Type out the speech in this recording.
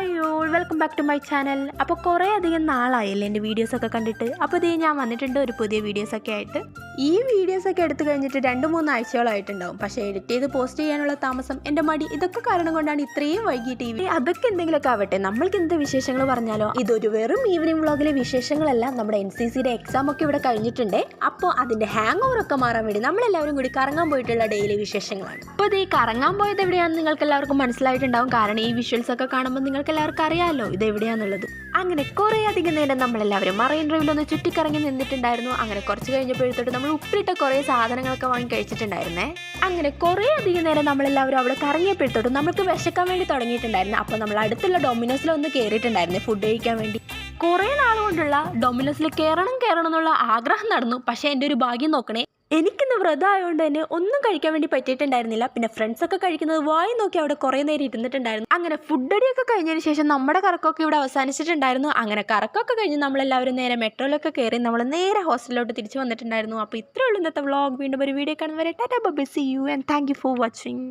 Hi all welcome back to my channel. അപ്പോൾ കുറേ അധികം നാളായല്ലേ എൻ്റെ വീഡിയോസൊക്കെ കണ്ടിട്ട്. അപ്പോൾ ഇതേ ഞാൻ വന്നിട്ടുണ്ട് ഒരു പുതിയ വീഡിയോസൊക്കെ ആയിട്ട്. ഈ വീഡിയോസൊക്കെ എടുത്തു കഴിഞ്ഞിട്ട് 2-3 ആഴ്ചകളായിട്ടുണ്ടാവും. പക്ഷേ എഡിറ്റ് ചെയ്ത് പോസ്റ്റ് ചെയ്യാനുള്ള താമസം, എൻ്റെ മടി, ഇതൊക്കെ കാരണം കൊണ്ടാണ് ഇത്രയും വൈകിട്ട് അതൊക്കെ എന്തെങ്കിലുമൊക്കെ ആവട്ടെ, നമ്മൾക്ക് എന്ത് വിശേഷങ്ങൾ പറഞ്ഞാലോ ഇതൊരു വെറും ഈവനിങ് വ്ളോഗിലെ വിശേഷങ്ങളല്ല. നമ്മുടെ NCCയുടെ എക്സാം ഒക്കെ ഇവിടെ കഴിഞ്ഞിട്ടുണ്ട്. അപ്പോൾ അതിൻ്റെ ഹാങ് ഓവറൊക്കെ മാറാൻ വേണ്ടി നമ്മളെല്ലാവരും കൂടി കറങ്ങാൻ പോയിട്ടുള്ള ഡെയിലി വിശേഷങ്ങളാണ്. അപ്പോൾ ഇത് കറങ്ങാൻ പോയത് എവിടെയാണെന്ന് നിങ്ങൾക്ക് എല്ലാവർക്കും മനസ്സിലായിട്ടുണ്ടാവും. കാരണം ഈ വിഷ്വൽസ് ഒക്കെ കാണുമ്പോൾ നിങ്ങൾക്ക് എല്ലാവർക്കും അറിയാമല്ലോ ഇത് എവിടെയാണെന്നുള്ളത്. അങ്ങനെ കുറേ അധികം നേരം നമ്മളെല്ലാവരും മറൈൻ ഡ്രൈവിലൊന്ന് ചുറ്റിക്കറങ്ങി നിന്നിട്ടുണ്ടായിരുന്നു. അങ്ങനെ കുറച്ച് കഴിഞ്ഞപ്പോഴത്തോട്ട് നമ്മൾ ഉപ്പിലിട്ട കുറേ സാധനങ്ങളൊക്കെ വാങ്ങി കഴിച്ചിട്ടുണ്ടായിരുന്നേ. അങ്ങനെ കുറേ അധികം നേരം നമ്മളെല്ലാവരും അവിടെ കറങ്ങിയപ്പോഴത്തോട്ടും നമുക്ക് വിശക്കാൻ വേണ്ടി തുടങ്ങിയിട്ടുണ്ടായിരുന്നു. അപ്പോൾ നമ്മൾ അടുത്തുള്ള ഡൊമിനോസിലൊന്ന് കയറിയിട്ടുണ്ടായിരുന്നു ഫുഡ് കഴിക്കാൻ വേണ്ടി. കുറേ നാൾ കൊണ്ടുള്ള ഡൊമിനോസിൽ കയറണം എന്നുള്ള ആഗ്രഹം നടന്നു. പക്ഷേ എൻ്റെ ഒരു ഭാഗ്യം നോക്കണേ, എനിക്കിന്ന് വ്രതം ആയതുകൊണ്ട് തന്നെ ഒന്നും കഴിക്കാൻ വേണ്ടി പറ്റിയിട്ടുണ്ടായിരുന്നില്ല. പിന്നെ ഫ്രണ്ട്സൊക്കെ കഴിക്കുന്നത് വായി നോക്കി അവിടെ കുറേ നേരം ഇരുന്നിട്ടുണ്ടായിരുന്നു. അങ്ങനെ ഫുഡ് അടിയൊക്കെ കഴിഞ്ഞതിന് ശേഷം നമ്മുടെ കറക്കമൊക്കെ ഇവിടെ അവസാനിച്ചിട്ടുണ്ടായിരുന്നു. അങ്ങനെ കറക്കമൊക്കെ കഴിഞ്ഞ് നമ്മളെല്ലാവരും നേരെ മെട്രോയിലൊക്കെ കയറി നമ്മൾ നേരെ ഹോസ്റ്റലിലോട്ട് തിരിച്ചു വന്നിട്ടുണ്ടായിരുന്നു. അപ്പോൾ ഇത്രയേ ഉള്ളൂ ഇന്നത്തെ വ്ളോഗ്. വീണ്ടും ഒരു വീഡിയോ കാണുന്നവരെ tata bye bye, see you and thank you for watching.